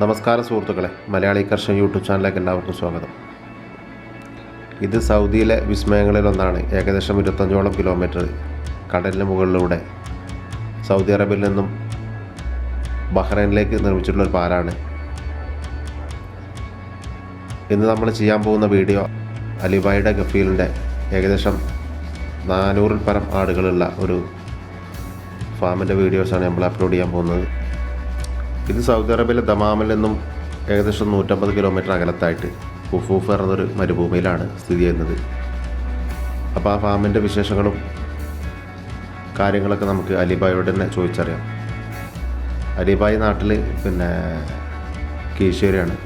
നമസ്കാരം സുഹൃത്തുക്കളെ, മലയാളി കർഷകൻ യൂട്യൂബ് ചാനലിലേക്ക് എല്ലാവർക്കും സ്വാഗതം. ഇത് സൗദിയിലെ വിസ്മയങ്ങളിലൊന്നാണ്. ഏകദേശം 25ഓളം കിലോമീറ്റർ കടലിന് മുകളിലൂടെ സൗദി അറേബ്യയിൽ നിന്നും ബഹ്റൈനിലേക്ക് നിർമ്മിച്ചിട്ടുള്ളൊരു പാലാണ്. ഇന്ന് നമ്മൾ ചെയ്യാൻ പോകുന്ന വീഡിയോ അലിബായുടെ ഗഫീലിൻ്റെ ഏകദേശം 400-ൽ പരം ആടുകളുള്ള ഒരു ഫാമിൻ്റെ വീഡിയോസാണ് നമ്മൾ അപ്ലോഡ് ചെയ്യാൻ പോകുന്നത്. ഇത് സൗദി അറേബ്യയിലെ ദമാമിൽ നിന്നും ഏകദേശം 150 കിലോമീറ്റർ അകലത്തായിട്ട് ഹുഫൂഫ് എന്നൊരു മരുഭൂമിയിലാണ് സ്ഥിതി ചെയ്യുന്നത്. അപ്പോൾ ആ ഫാമിൻ്റെ വിശേഷങ്ങളും കാര്യങ്ങളൊക്കെ നമുക്ക് അലിബായോട് തന്നെ ചോദിച്ചറിയാം. അലിബായ് നാട്ടിൽ കീശ്ശേരിയാണ്.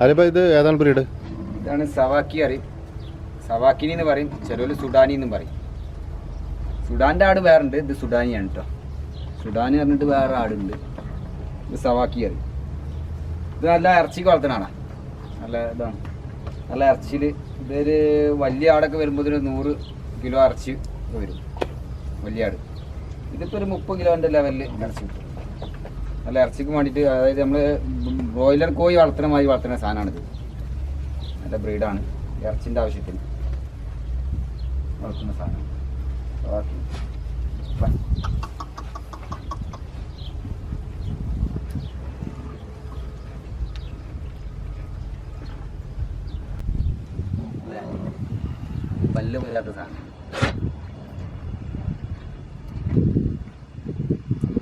അലിബായ്, ഇത് ഏതാണ് ബ്രീഡ്? ഇതാണ് സവാക്കി അറിയും. സവാക്കിനി എന്ന് പറയും, ചിലവർ സുഡാനി എന്നും പറയും. സുഡാൻ്റെ ആട് വേറെ ഉണ്ട്, ഇത് സുഡാനിയാണ് കേട്ടോ. സുഡാനി പറഞ്ഞിട്ട് വേറെ ആടുണ്ട്. ഇത് സവാക്കി അറിയും. ഇത് നല്ല ഇറച്ചിക്ക് വളർത്തണാണ്. നല്ല ഇതാണ്, നല്ല ഇറച്ചിയിൽ ഇതൊരു വലിയ ആടൊക്കെ വരുമ്പോൾ 100 കിലോ ഇറച്ചി വരും, വലിയ ആട്. ഇതിപ്പോൾ ഒരു 30 കിലോൻ്റെ ലെവലിൽ ഇറച്ചി കിട്ടും. നല്ല ഇറച്ചിക്ക് വേണ്ടിയിട്ട്, അതായത് നമ്മൾ ബ്രോയിലർ കോഴി വളർത്തുന്ന സാധനമാണിത്. നല്ല ബ്രീഡാണ്, ഇറച്ചിൻ്റെ ആവശ്യത്തിന് വളർത്തുന്ന സാധനം. പല്ല് പോലാത്ത സാധനം,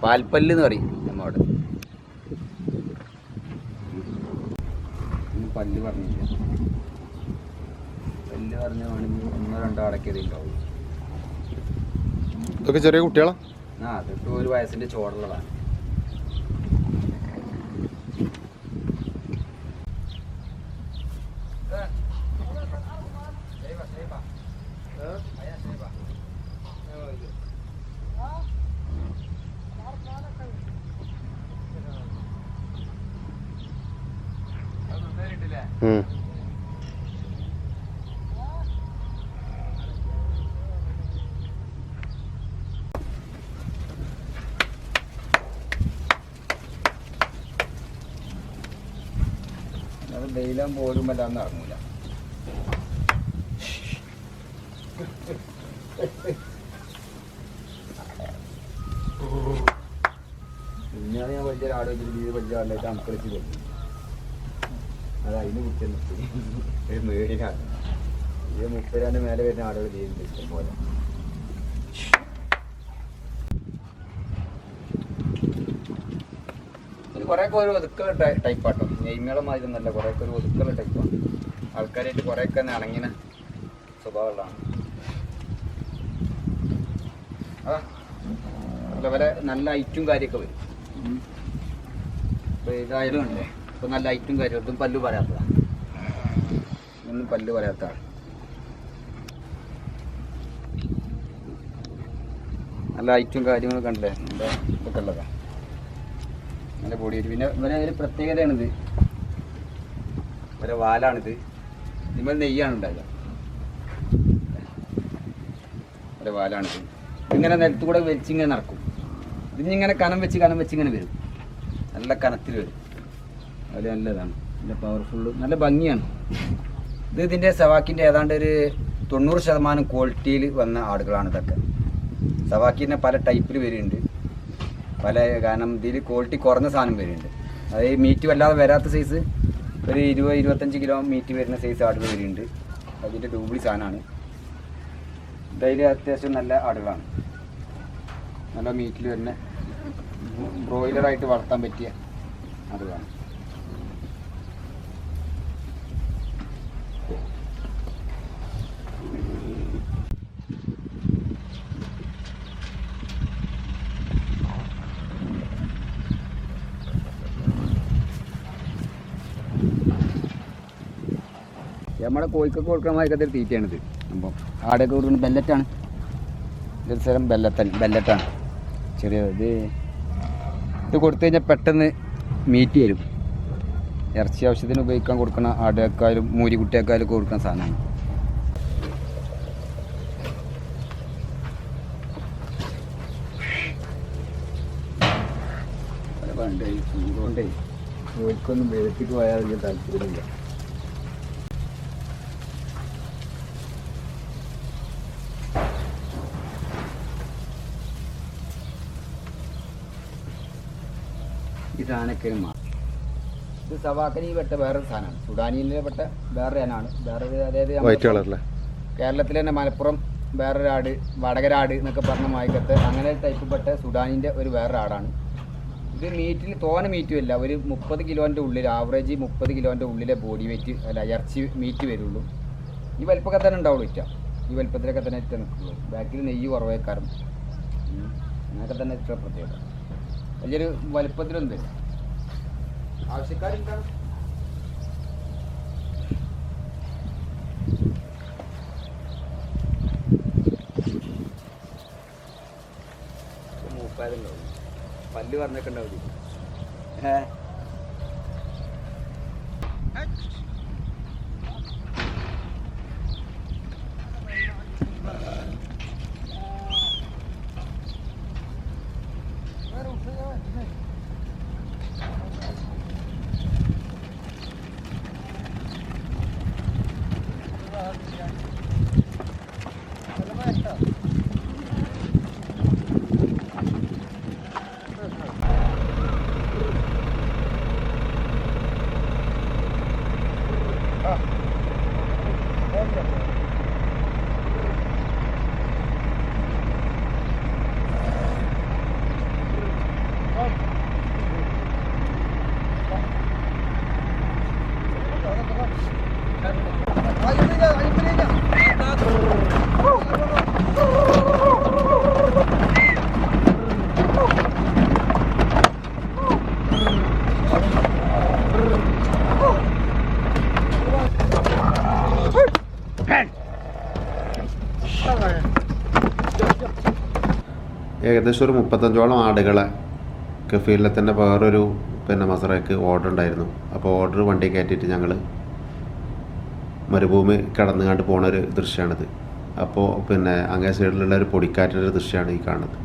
പാൽപ്പല്ല് എന്ന് പറയും നമ്മോട്. പല്ല് പറഞ്ഞില്ല, പല്ല് പറഞ്ഞാണെങ്കിൽ 1-2 അടക്കിയതേ ഉണ്ടാവും. ഇതൊക്കെ ചെറിയ കുട്ടികളാ? അതൊക്കെ 1 വയസ്സിൻ്റെ ചോടുള്ളതാണ്. അത് വെയിലാൻ പോലും വല്ലാന്ന് ഇറങ്ങൂല. പിന്നെയാണ് ഞാൻ വലിയ ആട് വെച്ചിട്ട് വലിയ ആടിലേക്ക് അണക്കളിച്ച് കൊടുത്തു. അത് അതിന് കുറ്റം നിർത്തി മേടിക്കാണ്. ഇത് 30 മേലെ വരുന്ന ആടുകൾ ചെയ്യുന്നുണ്ട് ഇഷ്ടം പോലെ. കുറേയൊക്കെ ഒരു ഒതുക്കുള്ള ടൈപ്പാട്ടോ. നെയ്മേളം മാതിരി ഒന്നല്ല, കുറേയൊക്കെ ഒരു ഒതുക്കുള്ള ടൈപ്പാണ്. ആൾക്കാരായിട്ട് കുറേയൊക്കെ ഇണങ്ങിന സ്വഭാവമുള്ളതാണ്. അതേപോലെ നല്ല ഐറ്റും കാര്യമൊക്കെ വരും. ഇപ്പോൾ ഇതായാലും ഉണ്ടേ, ഇപ്പോൾ നല്ല ഐറ്റും കാര്യം. ഇതും പല്ല് പറയാത്തതാണ്, ഇതൊന്നും പല്ല് പറയാത്തതാണ്. നല്ല ഐറ്റും കാര്യങ്ങളൊക്കെ ഉണ്ടല്ലേ, നല്ല ഇതൊക്കെ ഉള്ളതാണ്, നല്ല ബോഡി ആയിട്ട്. പിന്നെ ഇവരെ ഒരു പ്രത്യേകതയാണിത്, ഇവരെ വാലാണിത്. ഇതിന്മേൽ നെയ്യാണ് ഉണ്ടാകുക. ഇവരെ വാലാണിത്. ഇതിങ്ങനെ നിലത്ത് കൂടെ വലിച്ചിങ്ങനെ നടക്കും. ഇതിങ്ങനെ കനം വെച്ച് ഇങ്ങനെ വരും, നല്ല കനത്തിൽ വരും. അത് നല്ലതാണ്, നല്ല പവർഫുള്ള്, നല്ല ഭംഗിയാണ്. ഇത് ഇതിൻ്റെ സവാക്കിൻ്റെ ഏതാണ്ട് ഒരു 90% ക്വാളിറ്റിയിൽ വന്ന ആടുകളാണ് ഇതൊക്കെ. സവാക്കിൻ്റെ പല ടൈപ്പിൽ വരുന്നുണ്ട്, പല കാരണം ഇതിൽ ക്വാളിറ്റി കുറഞ്ഞ സാധനം വരുന്നുണ്ട്. അതായത് മീറ്റ് വല്ലാതെ വരാത്ത സൈസ്, ഒരു 20-25 കിലോ മീറ്റ് വരുന്ന സൈസ് ആടുകൾ വരുന്നുണ്ട്. അതിൻ്റെ ഡൂബിളി സാധനമാണ്. ഇതിൽ അത്യാവശ്യം നല്ല ആടുകളാണ്, നല്ല മീറ്റിൽ വരുന്ന ബ്രോയിലറായിട്ട് വളർത്താൻ പറ്റിയ ആടുകളാണ്. നമ്മുടെ കോഴിക്കൊക്കെ കൊടുക്കുന്ന മാതിരി തീറ്റയാണിത്. അപ്പം ആടൊക്കെ കൊടുക്കുന്ന ബെല്ലറ്റാണ്, ഇതൊരു സ്ഥലം ബെല്ലറ്റാണ് ചെറിയത്. ഇത് കൊടുത്തു കഴിഞ്ഞാൽ പെട്ടെന്ന് മീറ്റ് തരും. ഇറച്ചി ആവശ്യത്തിന് ഉപയോഗിക്കാൻ കൊടുക്കുന്ന ആടേക്കായാലും മൂരിക്കുട്ടിയേക്കായാലും കൊടുക്കുന്ന സാധനമാണ്. പണ്ടേ ചൂടുകൊണ്ടേ കോഴിക്കൊന്നും വെളുപ്പിക്ക് പോയാൽ വലിയ താല്പര്യമില്ല. ഈ സാധനമൊക്കെയാണ് മാറും. ഇത് സവാക്കനി പെട്ട വേറൊരു സാധനമാണ്, സുഡാനിയിലെ പെട്ട വേറൊരു ഇനമാണ്. വേറൊരു അതായത് കേരളത്തിലെ തന്നെ മലപ്പുറം വേറൊരു ആട്, വടകരാട് എന്നൊക്കെ പറഞ്ഞ മായിക്കത്തെ അങ്ങനെ ടൈപ്പ് പെട്ട സുഡാനിൻ്റെ ഒരു വേറൊരു ആടാണ്. ഇത് മീറ്റിൽ തോനെ മീറ്റും ഇല്ല, ഒരു 30 കിലോൻ്റെ ഉള്ളിൽ, ആവറേജ് 30 കിലോൻ്റെ ഉള്ളിലെ ബോഡി വെയിറ്റ് അല്ല ഇറച്ചി മീറ്റ് വരുള്ളൂ. ഈ വലിപ്പമൊക്കെ തന്നെ ഉണ്ടാവുള്ളൂ. ഇറ്റ ഈ വലിപ്പത്തിലൊക്കെ തന്നെ ഇറ്റ നിൽക്കുള്ളൂ. ബാക്കിൽ നെയ്യ് കുറവേക്കാറും അങ്ങനെയൊക്കെ തന്നെ ഇത്ര പ്രത്യേകത. വലിയൊരു വലിപ്പത്തിലൊന്നും വരും. ആവശ്യക്കാരുണ്ടാവും. മൂപ്പാലുണ്ടാവും, പല്ല് പറഞ്ഞൊക്കെ ഉണ്ടാവും. ഏകദേശം ഒരു 35ഓളം ആടുകളെ കഫീലിലെ തന്നെ വേറൊരു മസറയ്ക്ക് ഓർഡർ ഉണ്ടായിരുന്നു. അപ്പോൾ ഓർഡർ വണ്ടി കയറ്റിയിട്ട് ഞങ്ങൾ മരുഭൂമി കടന്നുകൊണ്ട് പോണൊരു ദൃശ്യമാണിത്. അപ്പോൾ അങ്ങേ സൈഡിലുള്ള ഒരു പൊടിക്കാറ്റിൻ്റെ ദൃശ്യമാണ് ഈ കാണുന്നത്.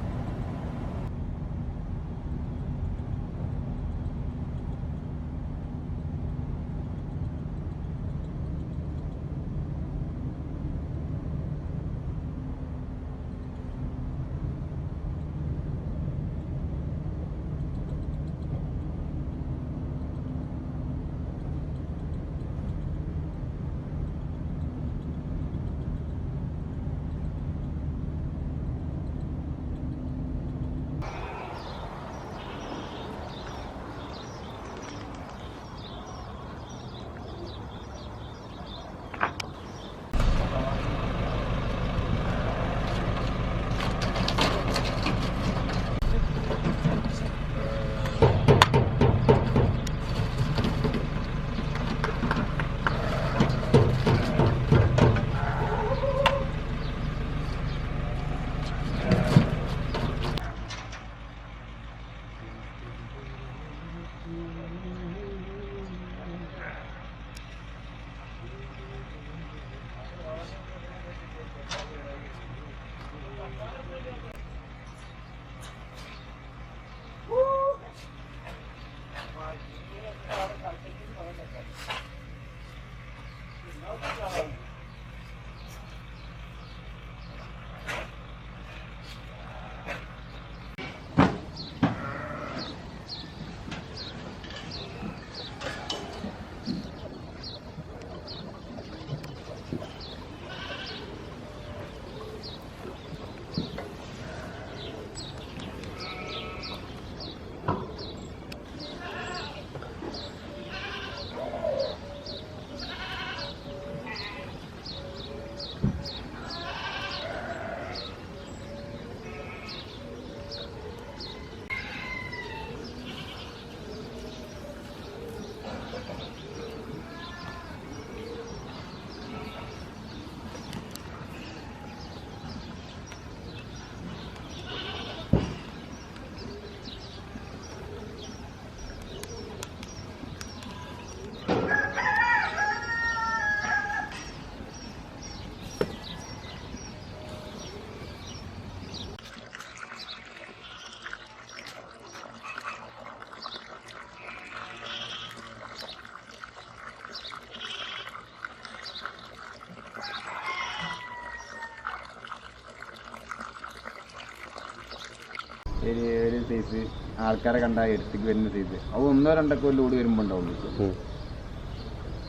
ഒരു സൈസ് ആൾക്കാരെ കണ്ടാൽ എടുത്തേക്ക് വരുന്ന സൈസ് അത് 1-2 കൊല്ലം ഓടി വരുമ്പോൾ ഉണ്ടാവുള്ളൂ.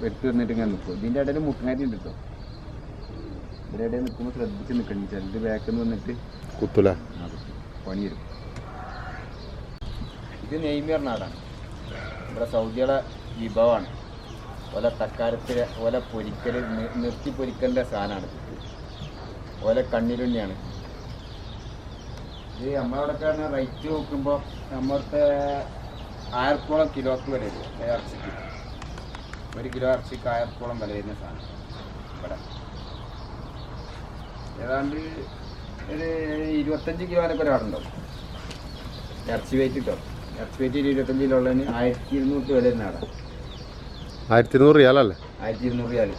എടുത്ത് വന്നിട്ട് ഇങ്ങനെ നിൽക്കും. ഇതിൻ്റെ ഇടയിൽ മുട്ടനായിട്ട് ഉണ്ട് കേട്ടോ. ഇവിടെ ഇടയിൽ നിൽക്കുമ്പോൾ ശ്രദ്ധിച്ച് നിൽക്കണം. ചിലത് ബാക്കിൽ നിന്ന് വന്നിട്ട് കുത്തൂല, പണി വരും. ഇത് നെയ്മീർ നാടാണ്. ഇവിടെ സൗദിയുടെ വിഭവമാണ്. ഓല തക്കാരത്തിൽ ഓല പൊരിക്കൽ നിർത്തി പൊരിക്കേണ്ട സാധനമാണ്. ഓല കണ്ണിലുണ്ണിയാണ് ഇത്. നമ്മളവിടെയൊക്കെ പറഞ്ഞാൽ റേറ്റ് നോക്കുമ്പോൾ നമ്മളത്തെ 1000 കിലോക്ക് വില വരും. ഇറച്ചിക്ക് 1 കിലോ ഇറച്ചിക്ക് 1000 വില വരുന്ന സാധനം ഇവിടെ. ഏതാണ്ട് ഒരു 25 കിലോനൊക്കെ ഒരാളുണ്ടാവും ഇറച്ചി വെയിറ്റ് കിട്ടും. ഇറച്ചി വെയിറ്റ് 25 കിലോ ഉള്ളതിന് 1200 വില വരുന്ന ആടാണ്. 1200 റിയാലല്ലേ? 1200 റിയാൽ.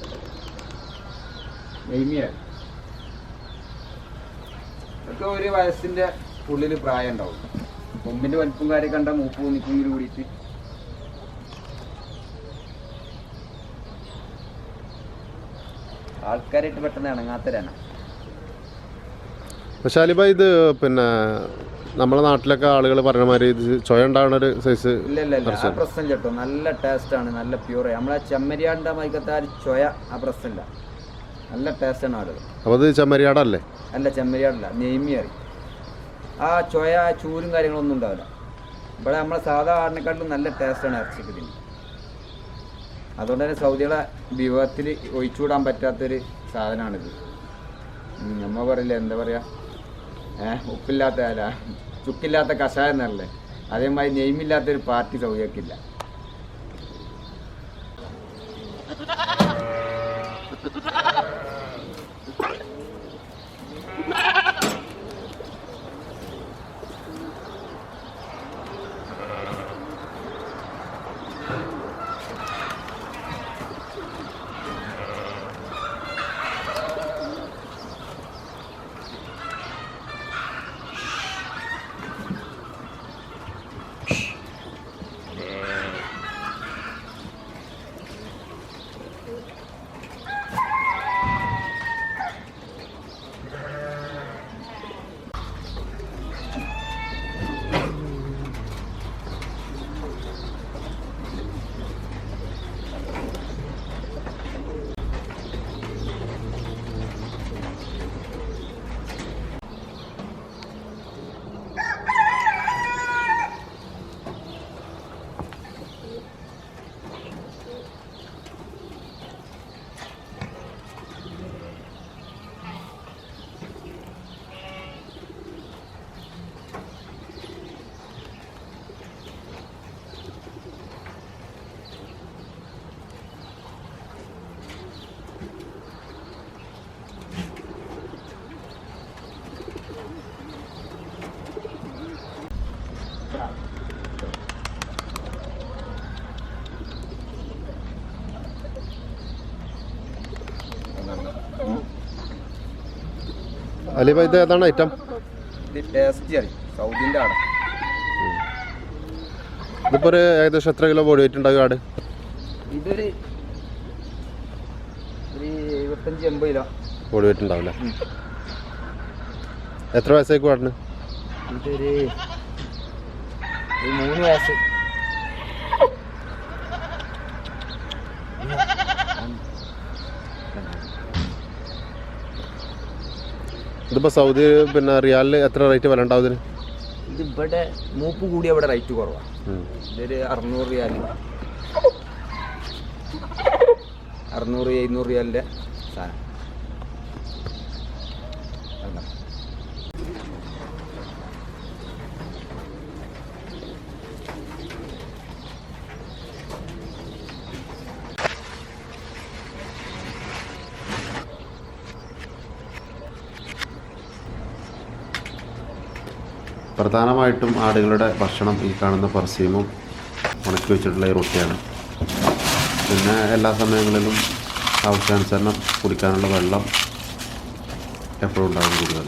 നെയ്മിയാണ്. ഒക്കെ ഒരു വയസ്സിൻ്റെ ഉള്ളിൽ പ്രായം ഉണ്ടാവും. കൊമ്പിൻ്റെ വലിപ്പം കാര്യം കണ്ട മൂപ്പ് നിൽക്കുമെങ്കിൽ കൂടിയിട്ട് ആൾക്കാരായിട്ട് പെട്ടെന്ന് ഇണങ്ങാത്തരാണ്. പക്ഷെ അലിബായ് ഇത് പിന്നെ നമ്മളെ നാട്ടിലൊക്കെ ആളുകൾ പറഞ്ഞ മാതിരി ഇത് ചൊയ ഉണ്ടാവുന്ന ഒരു സൈസ് ഇല്ല ആ പ്രശ്നം കേട്ടോ. നല്ല ടേസ്റ്റാണ്, നല്ല പ്യൂർ. നമ്മളെ ചെമ്മരിയാടിൻ്റെ മൈക്കത്തെ ചൊയ ആ പ്രശ്നമില്ല. നല്ല ടേസ്റ്റാണ് ആടുകൾ. അപ്പോൾ അത് ചെമ്മരിയാടല്ലേ? അല്ല, ചെമ്മരിയാടല്ല, നെയ്മി അറിയും. ആ ചൊയ ചൂരും കാര്യങ്ങളൊന്നും ഉണ്ടാവില്ല. ഇവിടെ നമ്മളെ സാധാ ആടിനെക്കാട്ടിലും നല്ല ടേസ്റ്റാണ് ഇറച്ചിക്ക് ഇതിന്. അതുകൊണ്ട് തന്നെ സൗദിയുടെ വിഭവത്തിൽ ഒഴിച്ചുകൂടാൻ പറ്റാത്തൊരു സാധനമാണിത്. നമ്മൾ പറയില്ല, എന്താ പറയുക, ഉപ്പില്ലാത്ത അല്ല ചുക്കില്ലാത്ത കഷായം എന്നല്ലേ, അതേമാതിരി നെയ്മില്ലാത്തൊരു പാർട്ടി സൗദിയക്കില്ല. അലിബായ് ഇത് ഏതാണ് ഐറ്റം? ഇത് ടേസ്റ്റി അറിയും, സൗദിൻ്റെ ആട്. ഇതിപ്പോൾ ഒരു ഏകദേശം എത്ര കിലോ ബോഡി വെയിറ്റ് ഉണ്ടാകും ആട്? ഇതൊരു 75-80 കിലോ ബോഡി വെയിറ്റ് ഉണ്ടാവില്ലേ? എത്ര വയസ്സായിക്കും ആടിന്? ഇതൊരു 3 വയസ്സ്. ഇതിപ്പോൾ സൗദി പിന്നെ റിയാലിൽ എത്ര റേറ്റ് വില ഉണ്ടാവും ഇതിന്? ഇതിവിടെ മൂപ്പ് കൂടി അവിടെ റേറ്റ് കുറവാണ്. ഇതൊരു 600 റിയാൽ, 600-700 റിയാലിൻ്റെ സാധനം. പ്രധാനമായിട്ടും ആടുകളുടെ ഭക്ഷണം ഈ കാണുന്ന പർസീമും ഉണക്കി വെച്ചിട്ടുള്ള ഈ റൊട്ടിയാണ്. പിന്നെ എല്ലാ സമയങ്ങളിലും ആവശ്യാനുസരണം കുടിക്കാനുള്ള വെള്ളം എപ്പോഴും ഉണ്ടാകും കൂടുതൽ.